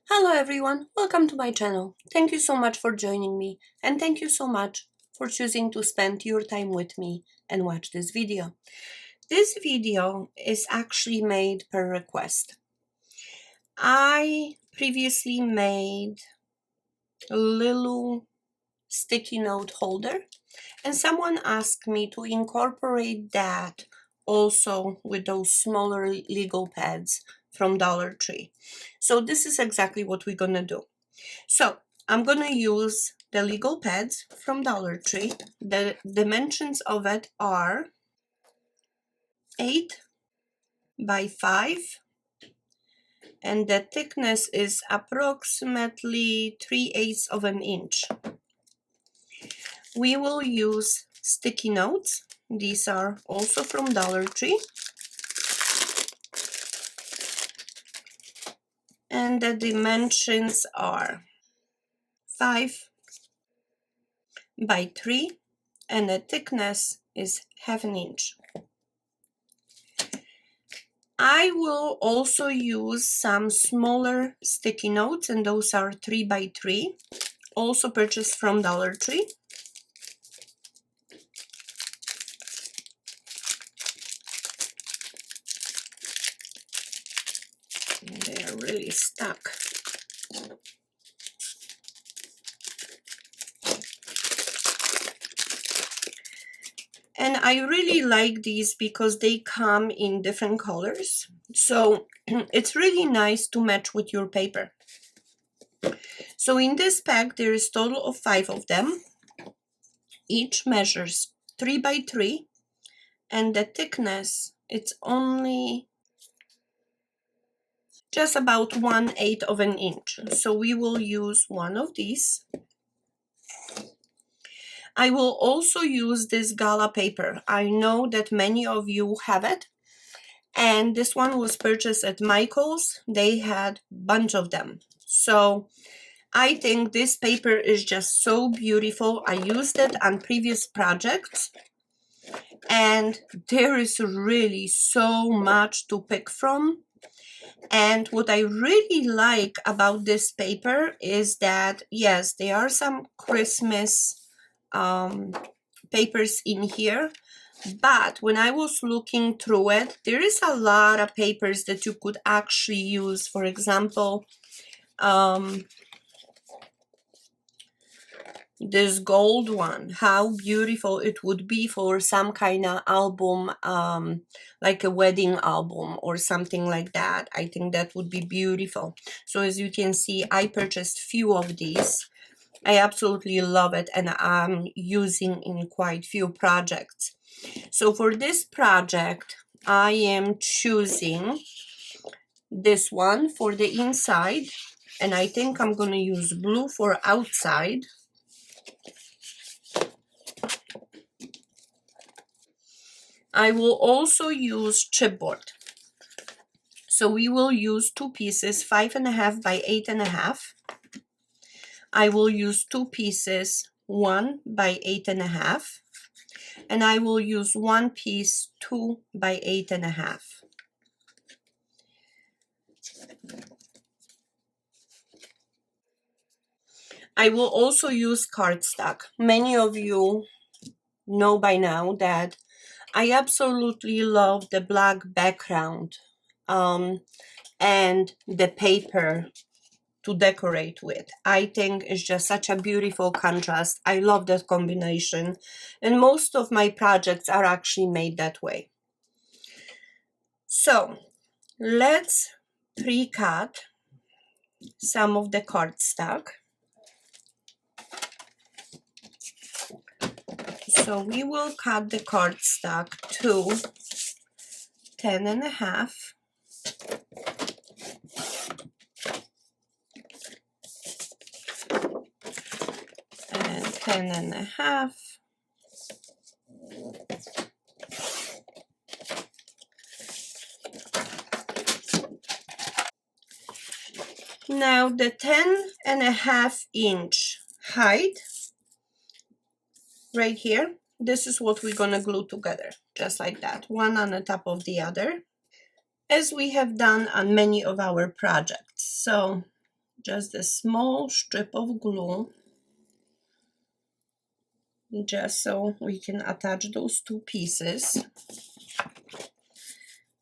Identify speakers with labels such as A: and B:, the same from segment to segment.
A: Hello everyone, welcome to my channel. Thank you so much for joining me and thank you so much for choosing to spend your time with me and watch this video. This video is actually made per request. I previously made a little sticky note holder and someone asked me to incorporate that also with those smaller legal pads from Dollar Tree. So this is exactly what we're gonna do. So I'm gonna use the legal pads from Dollar Tree. The dimensions of it are 8 by 5 and the thickness is approximately 3/8 of an inch. We will use sticky notes. These are also from Dollar Tree. And the dimensions are 5 by 3 and the thickness is 1/2 inch. I will also use some smaller sticky notes and those are 3 by 3, also purchased from Dollar Tree. They are really stuck. And I really like these because they come in different colors. So it's really nice to match with your paper. So in this pack, there is a total of 5 of them. Each measures 3 by 3 and the thickness, it's only just about 1/8 of an inch. So we will use one of these. I will also use this Gala paper. I know that many of you have it. And this one was purchased at MaKala's. They had a bunch of them. So I think this paper is just so beautiful. I used it on previous projects. And there is really so much to pick from. And what I really like about this paper is that, yes, there are some Christmas papers in here, but when I was looking through it, there is a lot of papers that you could actually use. For example, this gold one, how beautiful it would be for some kind of album, like a wedding album or something like that. I think that would be beautiful. So as you can see, I purchased few of these. I absolutely love it and I'm using in quite few projects. So for this project, I am choosing this one for the inside and I think I'm going to use blue for outside. I will also use chipboard. So we will use 2 pieces, 5.5 by 8.5. I will use 2 pieces, 1 by 8.5. And I will use 1 piece, 2 by 8.5. I will also use cardstock. Many of you know by now that I absolutely love the black background and the paper to decorate with. I think it's just such a beautiful contrast. I love that combination and most of my projects are actually made that way. So let's pre-cut some of the cardstock. So we will cut the cardstock to 10.5. And 10.5. Now the 10.5 inch height right here, this is what we're gonna glue together, just like that, one on the top of the other, as we have done on many of our projects. So just a small strip of glue, just so we can attach those two pieces.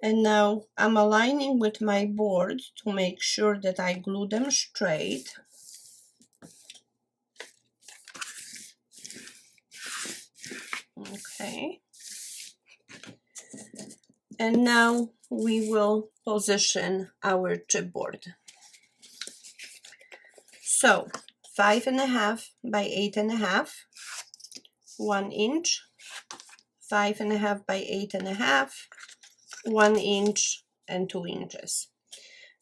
A: And now I'm aligning with my board to make sure that I glue them straight. Okay. And now we will position our chipboard. So 5.5 by 8.5, 1 inch, 5.5 by 8.5, 1 inch, and 2 inches.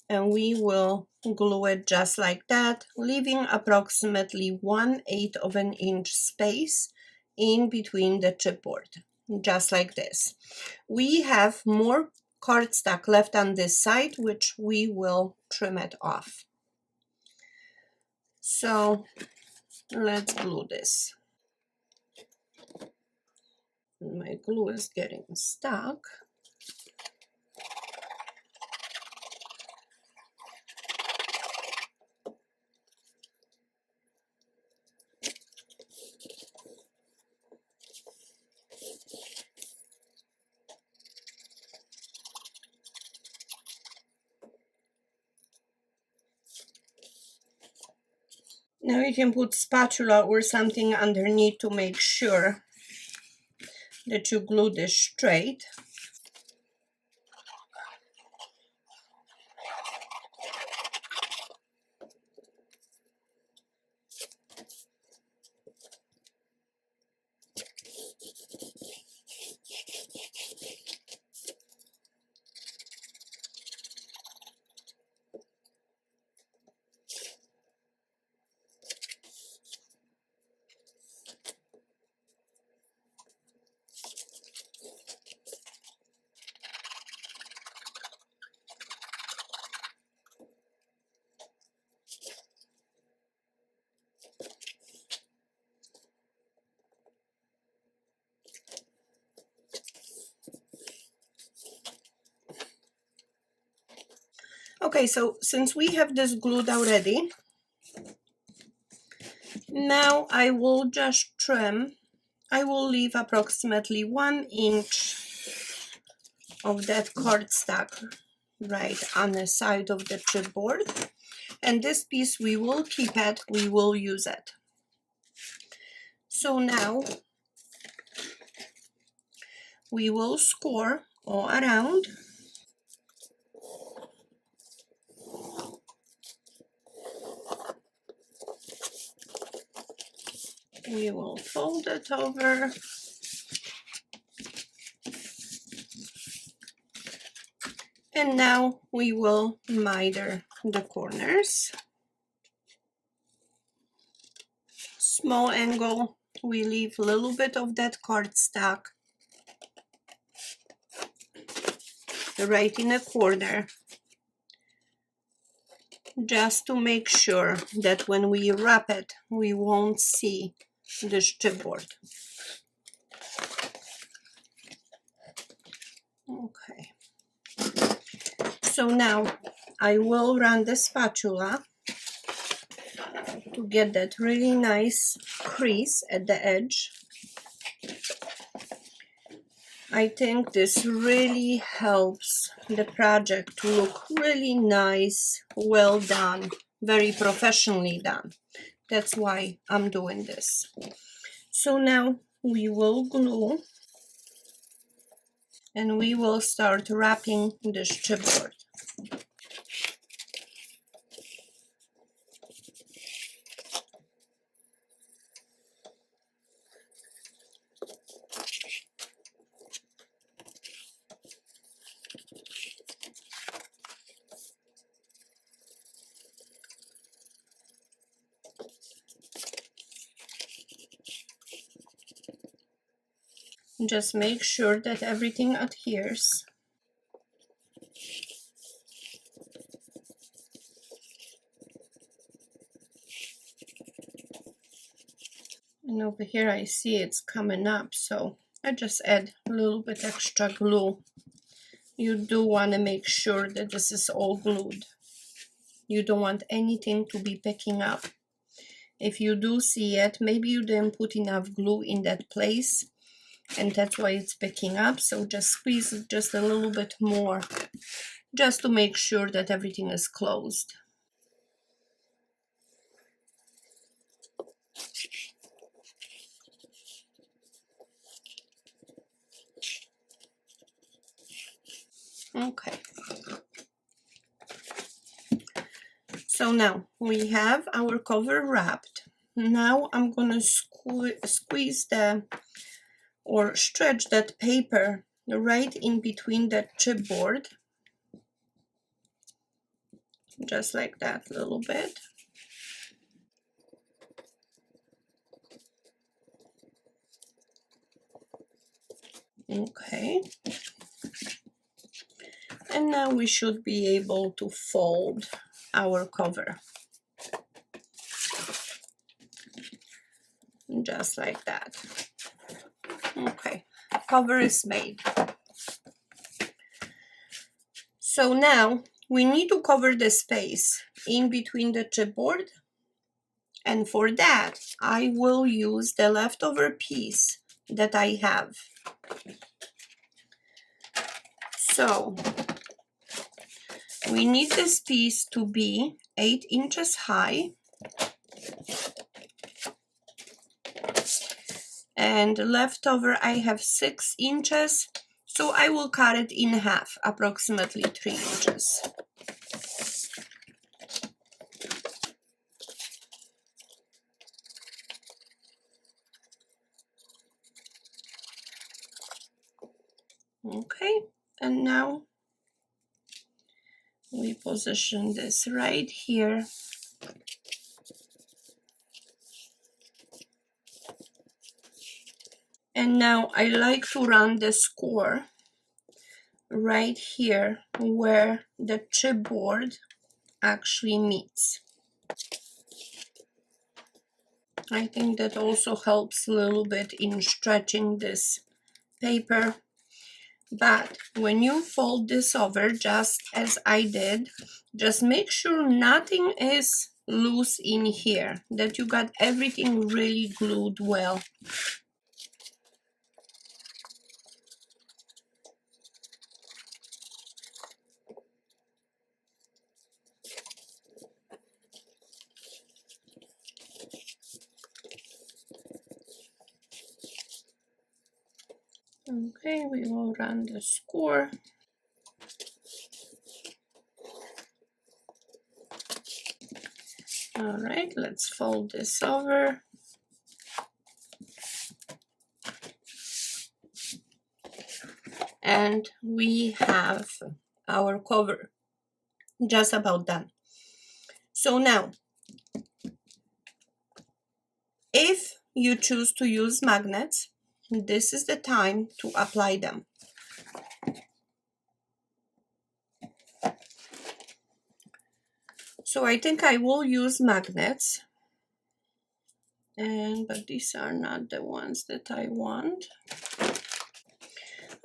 A: And we will glue it just like that, leaving approximately 1/8 of an inch space in between the chipboard, just like this. We have more cardstock left on this side, which we will trim it off. So let's glue this. My glue is getting stuck. Now you can put spatula or something underneath to make sure that you glue this straight. Okay, so since we have this glued already, now I will just trim. I will leave approximately 1 inch of that cardstock right on the side of the chipboard. And this piece we will keep it, we will use it. So now we will score all around. We will fold it over. And now we will miter the corners. Small angle, we leave a little bit of that cardstock right in the corner, just to make sure that when we wrap it, we won't see this chipboard. Okay. So now I will run the spatula to get that really nice crease at the edge. I think this really helps the project to look really nice, well done, very professionally done. That's why I'm doing this. So now we will glue and we will start wrapping this chipboard. Just make sure that everything adheres. And over here I see it's coming up, so I just add a little bit extra glue. You do want to make sure that this is all glued. You don't want anything to be picking up. If you do see it, maybe you didn't put enough glue in that place and that's why it's picking up. So just squeeze it just a little bit more, just to make sure that everything is closed. Okay. So now we have our cover wrapped. Now I'm gonna squeeze or stretch that paper right in between that chipboard, just like that a little bit. Okay. And now we should be able to fold our cover. Just like that. Okay, cover is made. So now we need to cover the space in between the chipboard. And for that, I will use the leftover piece that I have. So we need this piece to be 8 inches high. And leftover I have 6 inches. So I will cut it in half, approximately 3 inches. Okay, and now we position this right here. And now I like to run the score right here where the chipboard actually meets. I think that also helps a little bit in stretching this paper. But when you fold this over, just as I did, just make sure nothing is loose in here, that you got everything really glued well. Okay, we will run the score. All right, let's fold this over. And we have our cover just about done. So now, if you choose to use magnets, this is the time to apply them. So I think I will use magnets, but these are not the ones that I want.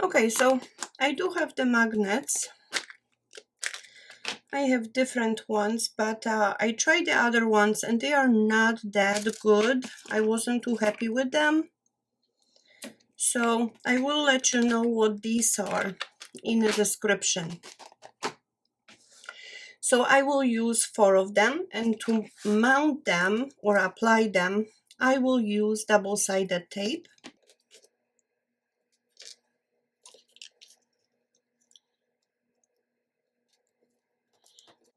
A: Okay, so I do have the magnets. I have different ones, but I tried the other ones and they are not that good. I wasn't too happy with them. So I will let you know what these are in the description. So I will use 4 of them, and to mount them or apply them, I will use double-sided tape.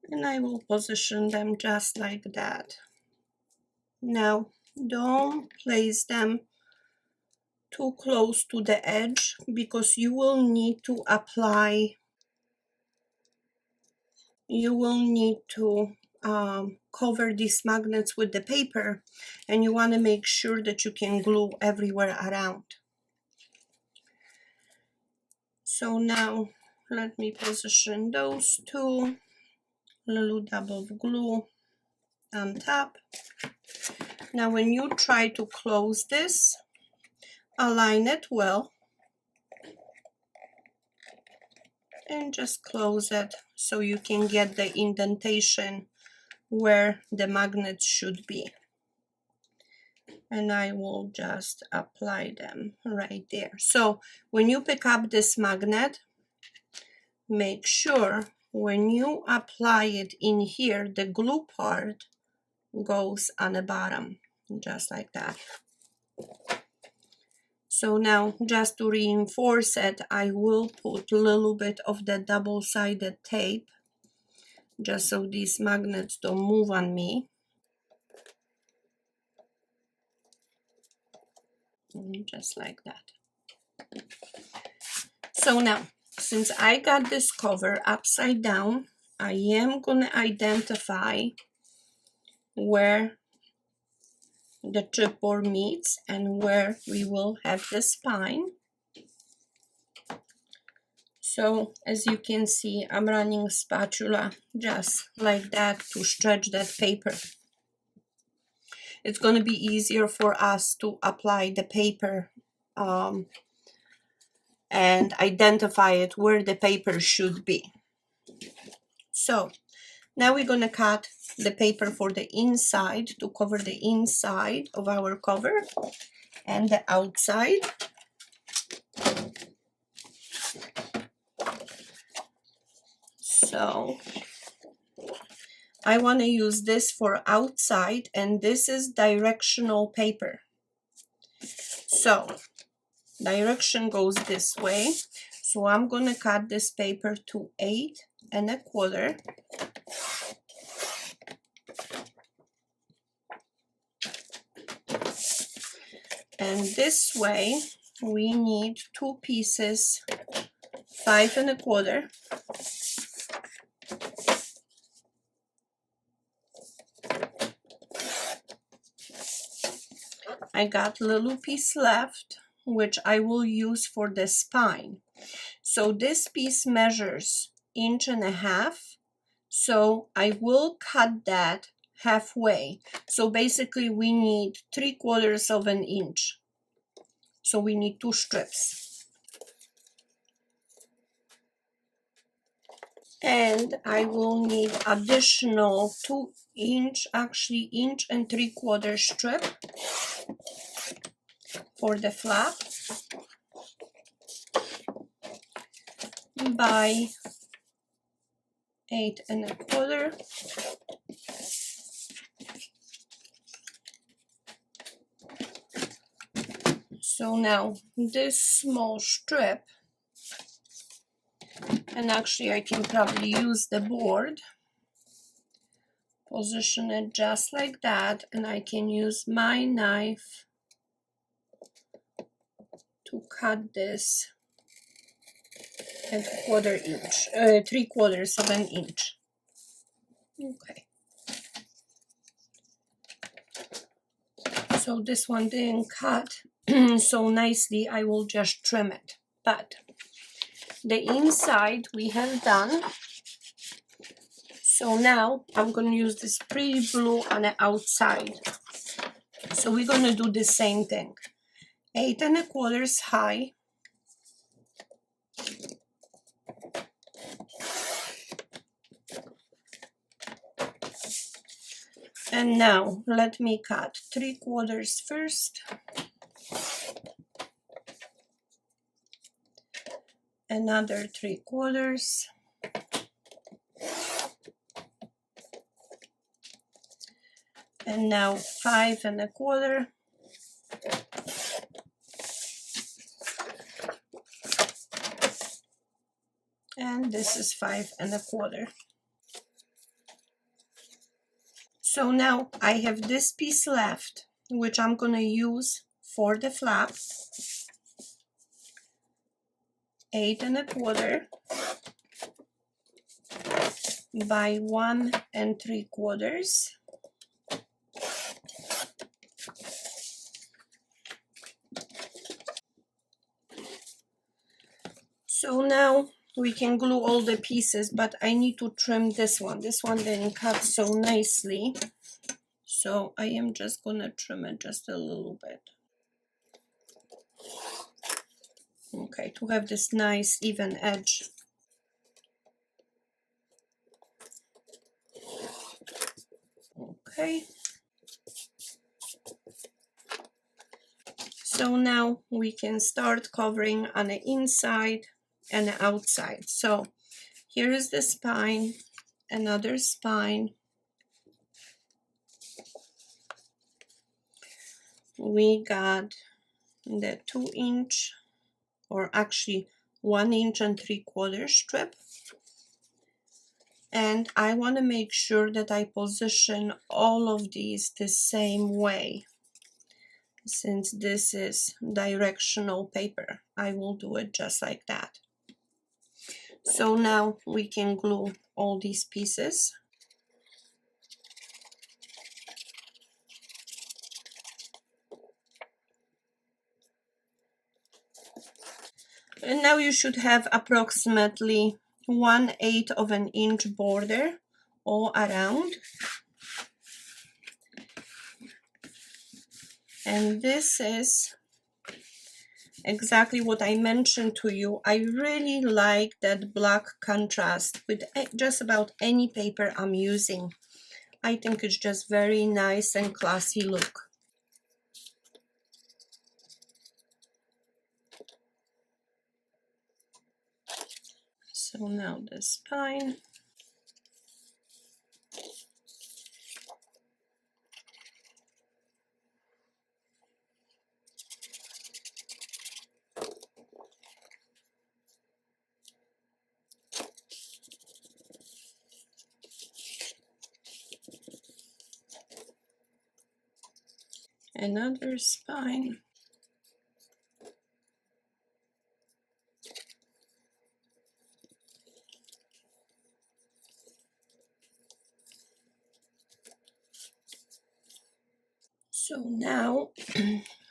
A: And I will position them just like that. Now, don't place them too close to the edge because you will need to apply, cover these magnets with the paper, and you want to make sure that you can glue everywhere around. So now let me position those two, little double glue on top. Now when you try to close this, align it well and just close it so you can get the indentation where the magnets should be. And I will just apply them right there. So when you pick up this magnet, make sure when you apply it in here, the glue part goes on the bottom, just like that. So now, just to reinforce it, I will put a little bit of the double-sided tape, just so these magnets don't move on me. Just like that. So now, since I got this cover upside down, I am going to identify where the chipboard meets and where we will have the spine. So as you can see, I'm running a spatula just like that to stretch that paper. It's going to be easier for us to apply the paper and identify it where the paper should be. So now we're going to cut the paper for the inside to cover the inside of our cover and the outside. So I want to use this for outside, and this is directional paper. So direction goes this way. So I'm going to cut this paper to 8 1/4. And this way we need 2 pieces, 5 1/4. I got a little piece left, which I will use for the spine. So this piece measures 1.5 inches. So I will cut that halfway. So basically we need 3/4 inch. So we need 2 strips. And I will need additional 2 inch, actually 1 3/4 strip for the flap by 8 1/4. So now this small strip, and actually I can probably use the board, position it just like that, and I can use my knife to cut this at 1/4 inch, 3/4 inch. Okay. So this one didn't cut so nicely, I will just trim it. But the inside we have done. So now I'm going to use this pretty blue on the outside. So we're going to do the same thing. 8 1/4 high. And now let me cut 3/4 first. Another 3/4. And now 5 1/4. And this is 5 1/4. So now I have this piece left, which I'm going to use for the flap. 8 1/4 by 1 3/4. So now we can glue all the pieces, but I need to trim this one. This one didn't cut so nicely. So I am just gonna trim it just a little bit. Okay, to have this nice even edge. Okay. So now we can start covering on the inside and the outside. So here is the spine, another spine. We got the 2-inch, or actually 1 3/4 inch strip. And I want to make sure that I position all of these the same way. Since this is directional paper, I will do it just like that. So now we can glue all these pieces. And now you should have approximately 1/8 of an inch border all around. And this is exactly what I mentioned to you. I really like that black contrast with just about any paper I'm using. I think it's just very nice and classy look. So now the spine. Another spine. So now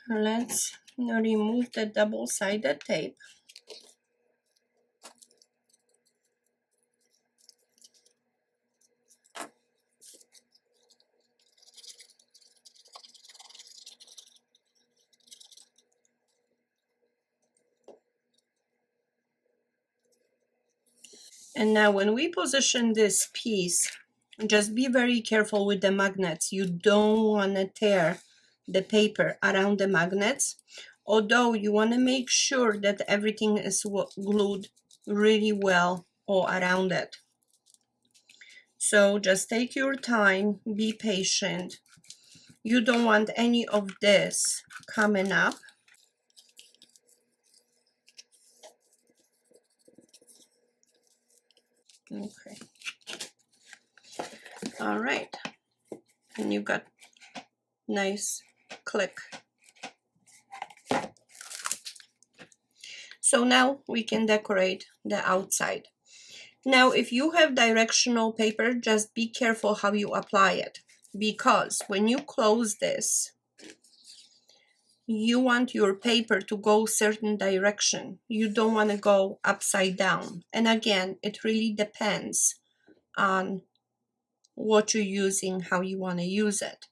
A: let's remove the double-sided tape. And now when we position this piece, just be very careful with the magnets. You don't want to tear the paper around the magnets, although you want to make sure that everything is glued really well all around it. So just take your time, be patient. You don't want any of this coming up. Okay. All right. And you got nice click. So now we can decorate the outside. Now, if you have directional paper, just be careful how you apply it, because when you close this, you want your paper to go certain direction. You don't want to go upside down. And again, it really depends on what you're using, how you want to use it.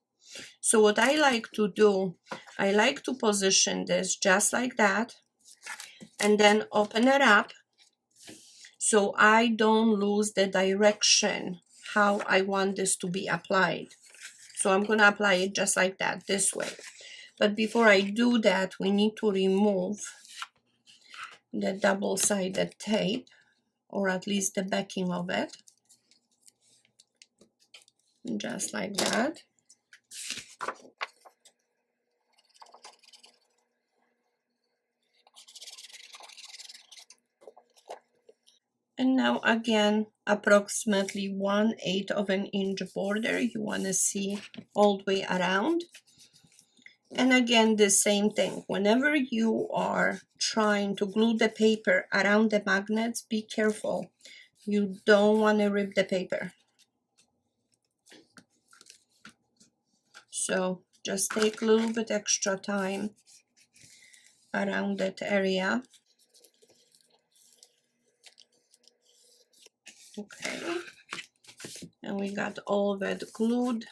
A: So what I like to do, I like to position this just like that, and then open it up so I don't lose the direction how I want this to be applied. So I'm going to apply it just like that, this way. But before I do that, we need to remove the double-sided tape, or at least the backing of it, just like that. And now again, approximately 1/8 of an inch border you want to see all the way around. And again, the same thing. Whenever you are trying to glue the paper around the magnets, be careful. You don't want to rip the paper. So just take a little bit extra time around that area. Okay. And we got all of it glued.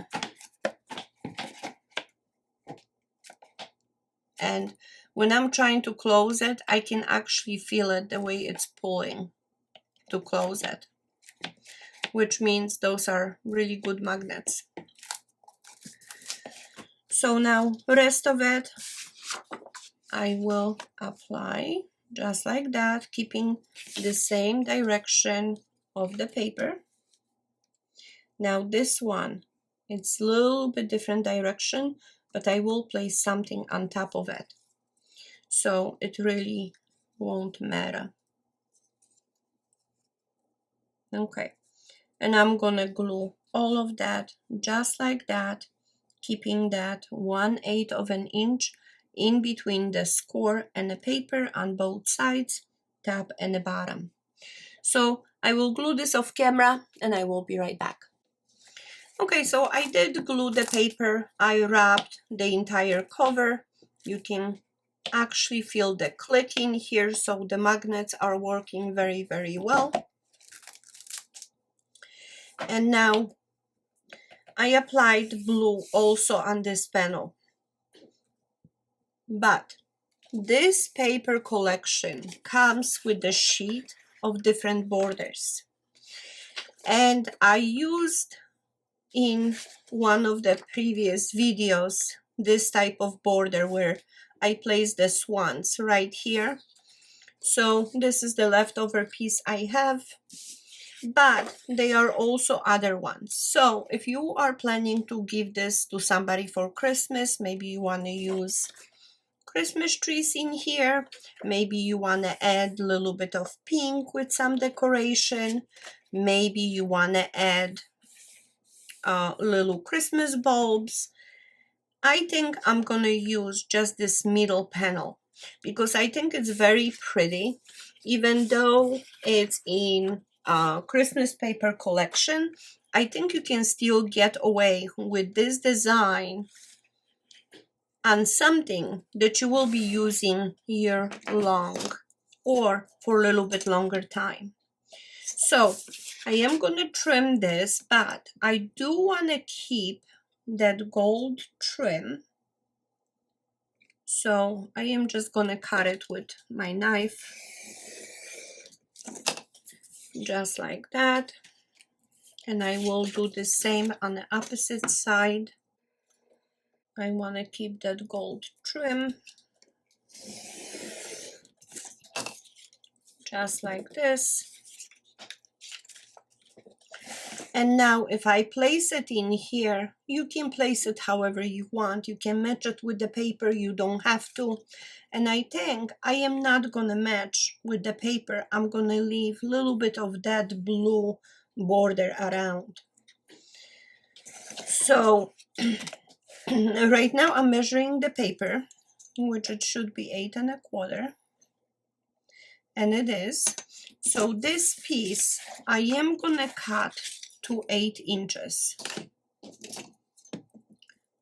A: And when I'm trying to close it, I can actually feel it the way it's pulling to close it, which means those are really good magnets. So now the rest of it I will apply just like that, keeping the same direction of the paper. Now this one, it's a little bit different direction, but I will place something on top of it, so it really won't matter. Okay, and I'm gonna glue all of that just like that, keeping that 1/8 of an inch in between the score and the paper on both sides, top and the bottom. So I will glue this off camera and I will be right back. Okay, so I did glue the paper. I wrapped the entire cover. You can actually feel the clicking here, so the magnets are working very, very well. And now I applied blue also on this panel. But this paper collection comes with a sheet of different borders. And I used in one of the previous videos this type of border where I placed the swans right here. So this is the leftover piece I have, but there are also other ones. So if you are planning to give this to somebody for Christmas, maybe you want to use Christmas trees in here, maybe you want to add a little bit of pink with some decoration, maybe you want to add little Christmas bulbs. I think I'm gonna use just this middle panel because I think it's very pretty, even though it's in a Christmas paper collection. I think you can still get away with this design on something that you will be using year long or for a little bit longer time. So I am going to trim this, but I do want to keep that gold trim. So I am just going to cut it with my knife, just like that. And I will do the same on the opposite side. I want to keep that gold trim, just like this. And now if I place it in here, you can place it however you want. You can match it with the paper, you don't have to. And I think I am not gonna match with the paper. I'm gonna leave a little bit of that blue border around. So right now I'm measuring the paper, which it should be 8 1/4. And it is. So this piece I am gonna cut to 8 inches.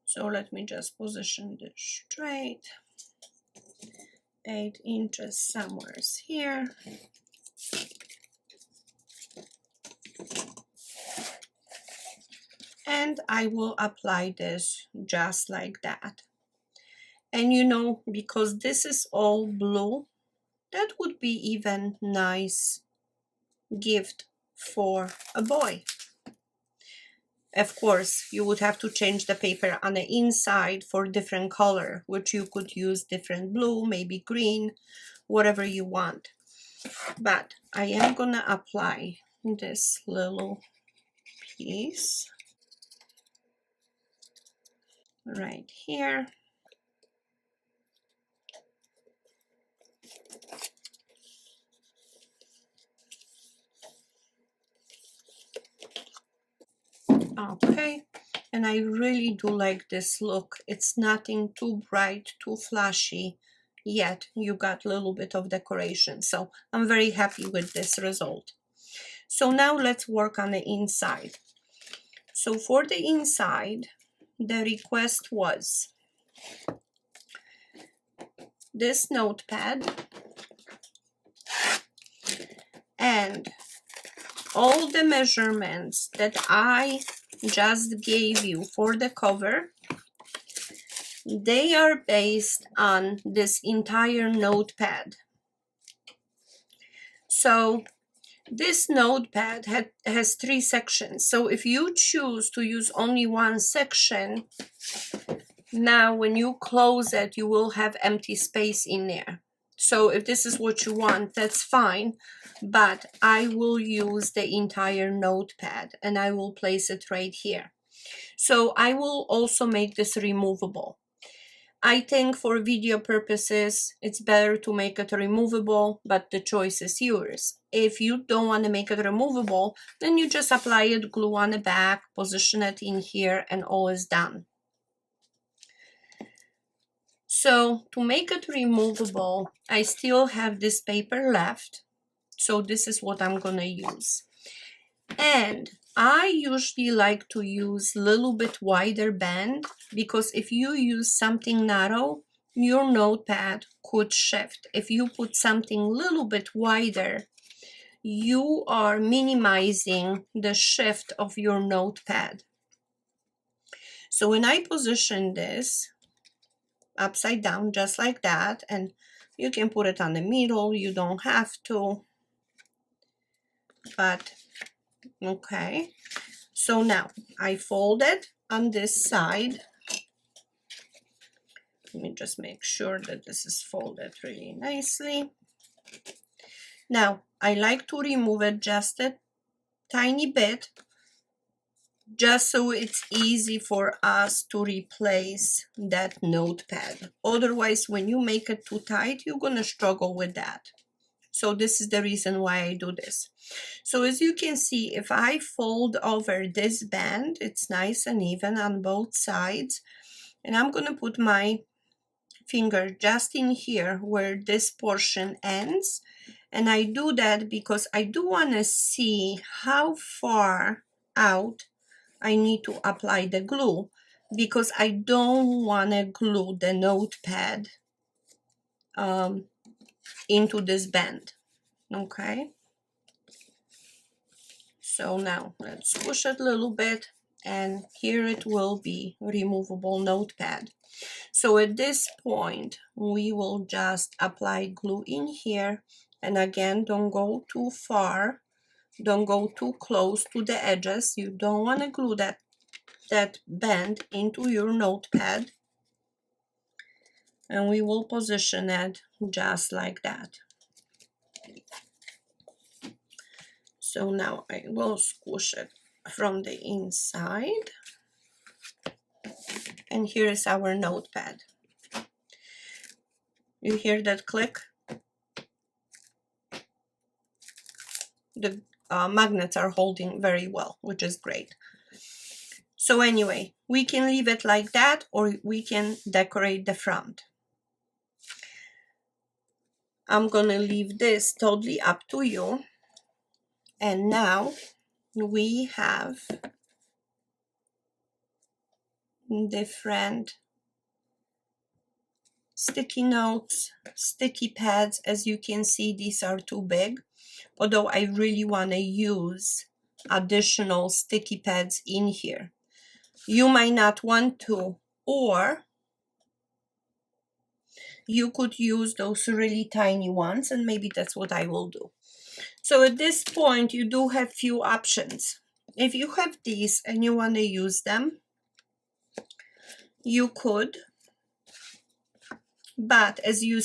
A: So let me just position this straight. 8 inches somewhere here. And I will apply this just like that. And you know, because this is all blue, that would be even nice gift for a boy. Of course, you would have to change the paper on the inside for different color, which you could use different blue, maybe green, whatever you want. But I am gonna apply this little piece right here. Okay, and I really do like this look. It's nothing too bright, too flashy, yet you got a little bit of decoration. So I'm very happy with this result. So now let's work on the inside. So for the inside, the request was this notepad and all the measurements that I just gave you for the cover, they are based on this entire notepad. So this notepad has 3 sections. So if you choose to use only one section, Now when you close it, you will have empty space in there. So if this is what you want, that's fine, but I will use the entire notepad and I will place it right here. So I will also make this removable. I think for video purposes, it's better to make it removable, but the choice is yours. If you don't want to make it removable, then you just apply it, glue on the back, position it in here, and all is done. So to make it removable, I still have this paper left. So this is what I'm gonna use. And I usually like to use a little bit wider band, because if you use something narrow, your notepad could shift. If you put something a little bit wider, you are minimizing the shift of your notepad. So when I position this upside down just like that, and you can put it on the middle, you don't have to, but okay. So now I fold it on this side. Let me just make sure that this is folded really nicely. Now I like to remove it just a tiny bit, just so it's easy for us to replace that notepad. Otherwise, when you make it too tight, you're gonna struggle with that. So this is the reason why I do this. So as you can see, if I fold over this band, it's nice and even on both sides. And I'm gonna put my finger just in here where this portion ends. And I do that because I do wanna see how far out I need to apply the glue, because I don't wanna glue the notepad into this band. Okay, so now let's squish it a little bit, and here it will be removable notepad. So at this point, we will just apply glue in here, and again, don't go too far, don't go too close to the edges. You don't want to glue that band into your notepad, and we will position it just like that. So now I will squish it from the inside. And here is our notepad. You hear that click? The magnets are holding very well, which is great. So anyway, we can leave it like that, or we can decorate the front. I'm gonna leave this totally up to you. And now we have different sticky notes, sticky pads. As you can see, these are too big, although I really want to use additional sticky pads in here. You might not want to, or you could use those really tiny ones, and maybe that's what I will do. So at this point, you do have few options. If you have these and you want to use them, you could, but as you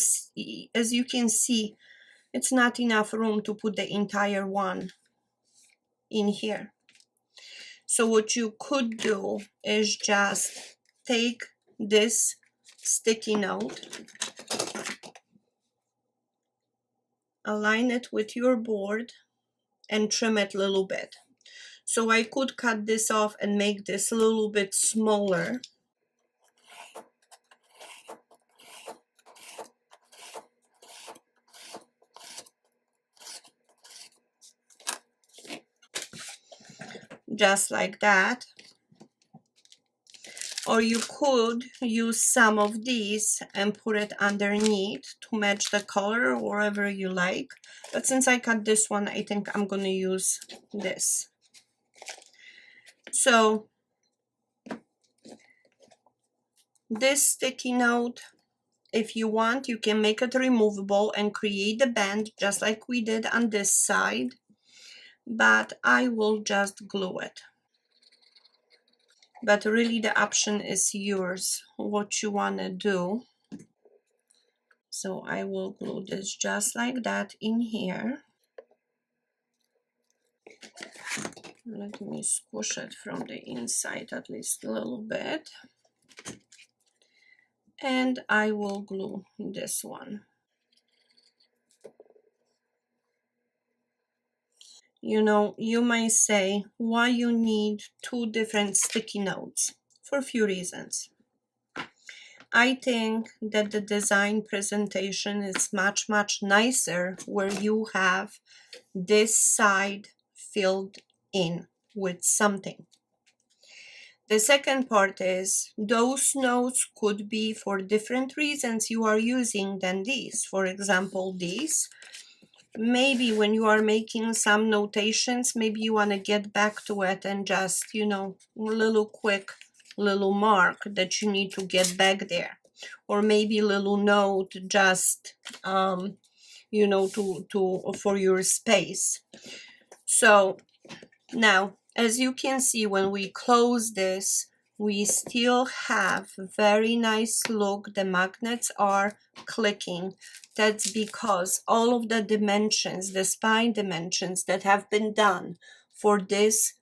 A: can see, it's not enough room to put the entire one in here. So what you could do is just take this sticky note, align it with your board, and trim it a little bit. So I could cut this off and make this a little bit smaller. Just like that. Or you could use some of these and put it underneath to match the color or wherever you like. But since I cut this one, I think I'm going to use this. So this sticky note, if you want, you can make it removable and create the band just like we did on this side. But I will just glue it. but really the option is yours, what you want to do. So I will glue this just like that in here. Let me squish it from the inside at least a little bit. And I will glue this one. You know, you may say why you need two different sticky notes. For a few reasons. I think that the design presentation is much nicer where you have this side filled in with something. The second part is those notes could be for different reasons you are using than these. For example, these. Maybe when you are making some notations, maybe you want to get back to it and just, you know, a little quick little mark that you need to get back there. Or maybe a little note just, you know, for your space. So now, as you can see, when we close this, we still have very nice look. The magnets are clicking. That's because all of the dimensions, the spine dimensions that have been done for this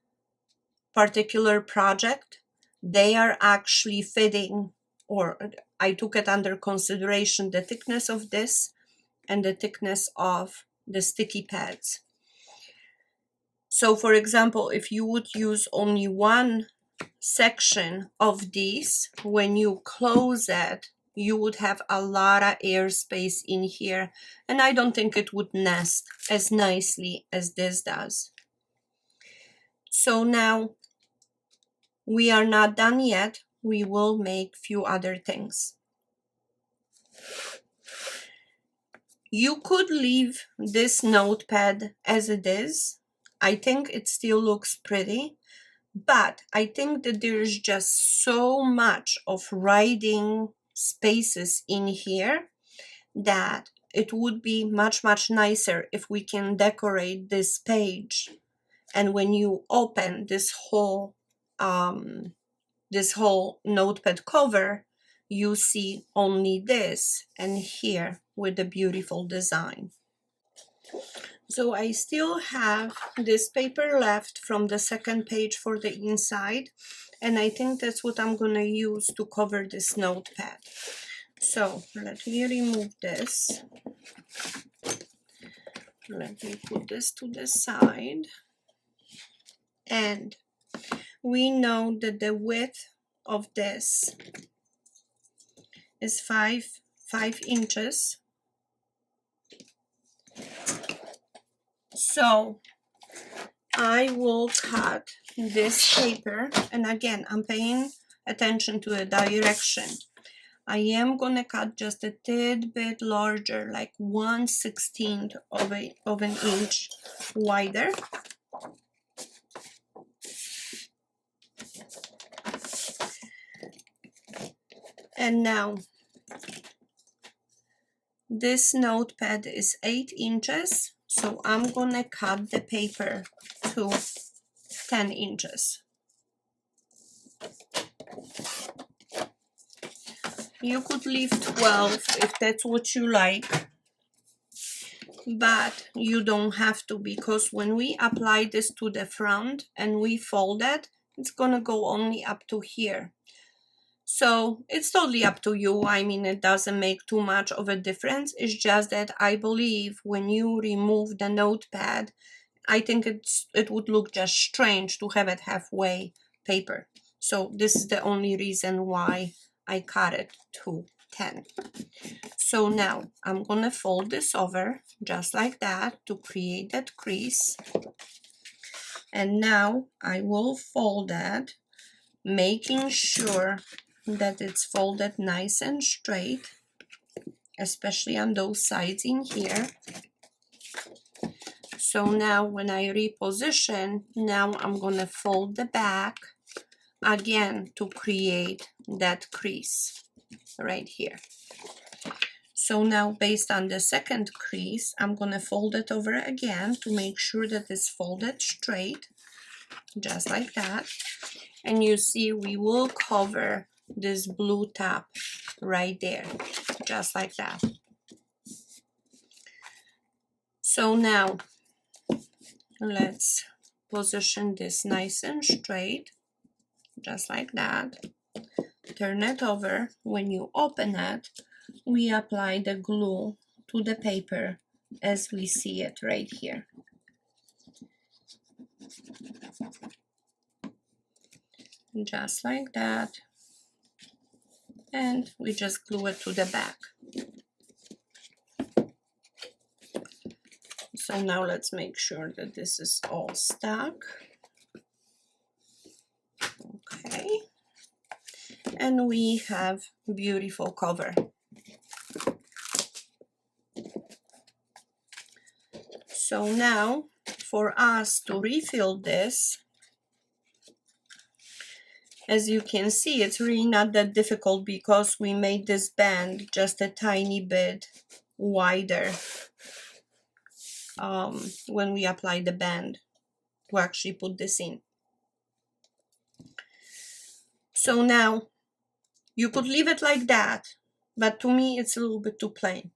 A: particular project, they are actually fitting, or I took it under consideration, the thickness of this and the thickness of the sticky pads. So for example, if you would use only one section of these, when you close it, you would have a lot of airspace in here, and I don't think it would nest as nicely as this does. So now we are not done yet. We will make few other things. You could leave this notepad as it is. I think it still looks pretty, but I think that there's just so much of writing spaces in here that it would be much nicer if we can decorate this page. And when you open this whole notepad cover, you see only this and here with the beautiful design. So I still have this paper left from the second page for the inside, and I think that's what I'm gonna use to cover this notepad. So let me remove this. Let me put this to the side. And we know that the width of this is 5 inches. So I will cut this paper, and again, I'm paying attention to the direction. I am gonna cut just a tad bit larger, like 1/16 of an inch wider. And now this notepad is 8 inches, so I'm gonna cut the paper to 10 inches. You could leave 12 if that's what you like, but you don't have to, because when we apply this to the front and we fold it, it's gonna go only up to here. So it's totally up to you. I mean, it doesn't make too much of a difference. It's just that I believe when you remove the notepad, I think it would look just strange to have it halfway paper. So this is the only reason why I cut it to 10. So now I'm gonna fold this over just like that to create that crease. And now I will fold that, making sure that it's folded nice and straight, especially on those sides in here. So now when I reposition, now I'm gonna fold the back again to create that crease right here. So now based on the second crease, I'm gonna fold it over again to make sure that it's folded straight. just like that. And you see we will cover this blue top right there, just like that. So now let's position this nice and straight, just like that. Turn it over. When you open it, we apply the glue to the paper as we see it right here. Just like that. And we just glue it to the back. So now let's make sure that this is all stuck. Okay. And we have beautiful cover. So now for us to refill this, as you can see, it's really not that difficult because we made this band just a tiny bit wider when we apply the band to actually put this in. So now you could leave it like that, but to me it's a little bit too plain.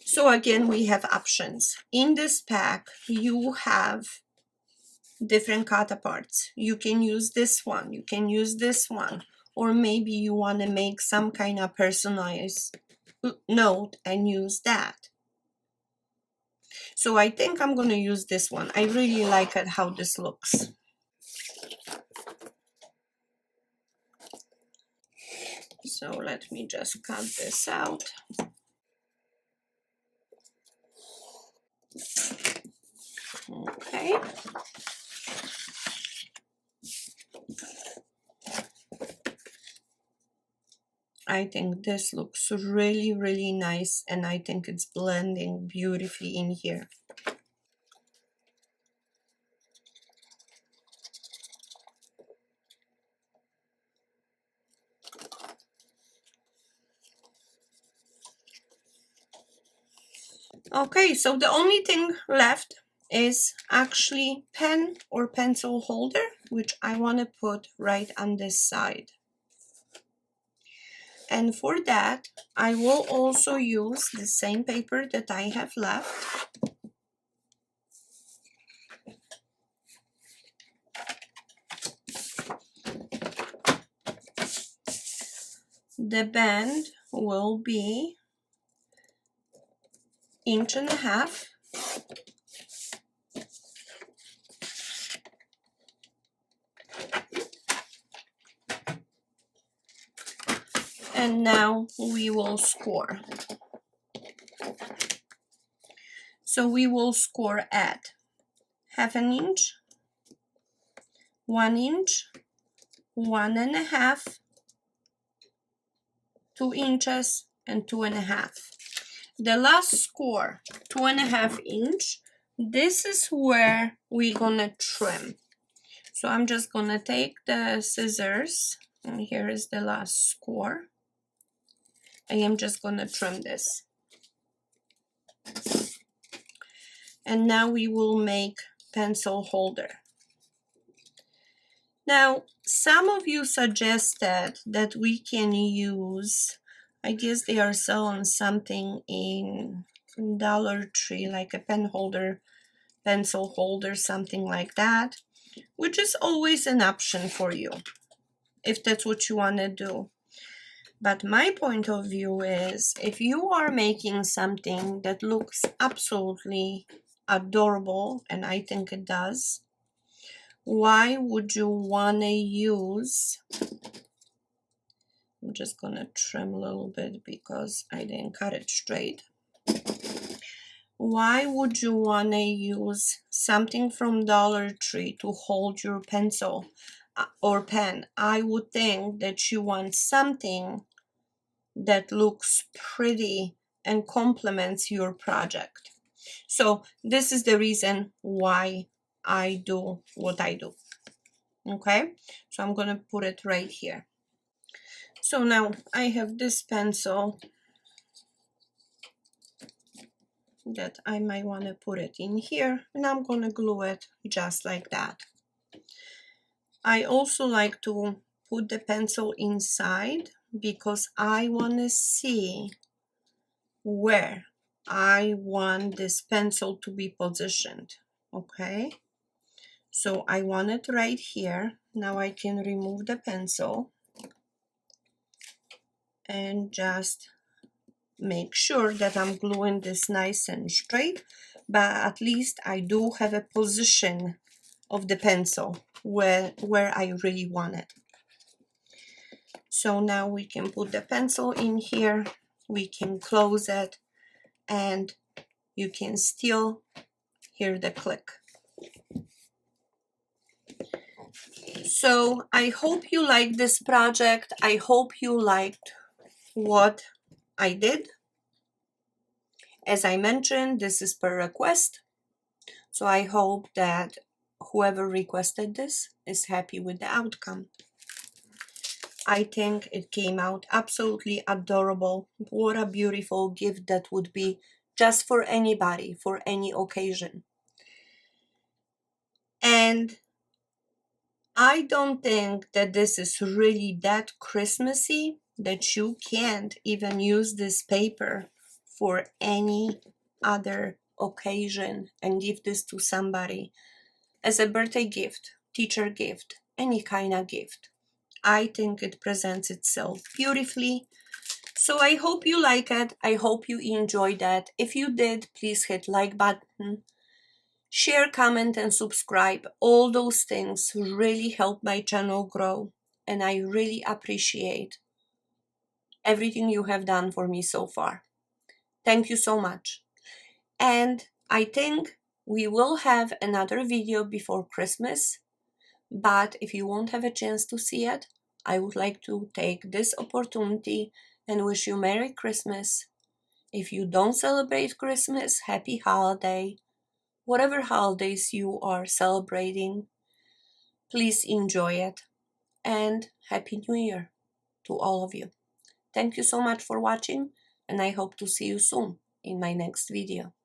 A: So again, we have options. In this pack, you have different counterparts. You can use this one, you can use this one, or maybe you want to make some kind of personalized note and use that. So I think I'm going to use this one. I really like it how this looks. So let me just cut this out. Okay. I think this looks really, really nice, and I think it's blending beautifully in here. Okay, so the only thing left is actually pen or pencil holder, which I want to put right on this side. And for that, I will also use the same paper that I have left. The band will be 1.5 inches. And now we will score. So we will score at 1/2 inch, 1 inch, 1.5, 2 inches, and 2.5. The last score, 2.5 inch, this is where we're gonna trim. So I'm just gonna take the scissors, and here is the last score. I am just gonna trim this. And now we will make pencil holder. Now, some of you suggested that we can use, I guess they are selling something in Dollar Tree, like a pen holder, pencil holder, something like that, which is always an option for you, if that's what you want to do. But my point of view is, if you are making something that looks absolutely adorable, and I think it does, why would you want to use, I'm just going to trim a little bit because I didn't cut it straight. Why would you want to use something from Dollar Tree to hold your pencil or pen? I would think that you want something that looks pretty and complements your project. So this is the reason why I do what I do. Okay, so I'm gonna put it right here. So now I have this pencil that I might want to put it in here, and I'm going to glue it just like that. I also like to put the pencil inside because I want to see where I want this pencil to be positioned. Okay, so I want it right here. Now I can remove the pencil and just make sure that I'm gluing this nice and straight, but at least I do have a position of the pencil where I really want it. So now we can put the pencil in here, we can close it, and you can still hear the click. So I hope you liked this project. I hope you liked what I did. As I mentioned, this is per request. So I hope that whoever requested this is happy with the outcome. I think it came out absolutely adorable. What a beautiful gift that would be just for anybody, for any occasion. And I don't think that this is really that Christmassy that you can't even use this paper for any other occasion and give this to somebody as a birthday gift, teacher gift, any kind of gift. I think it presents itself beautifully. So I hope you like it. I hope you enjoyed that. If you did, please hit like button, share, comment, and subscribe. All those things really help my channel grow, and I really appreciate everything you have done for me so far. Thank you so much. And I think we will have another video before Christmas, but if you won't have a chance to see it, I would like to take this opportunity and wish you Merry Christmas. If you don't celebrate Christmas, Happy Holiday. Whatever holidays you are celebrating, please enjoy it. And Happy New Year to all of you. Thank you so much for watching, and I hope to see you soon in my next video.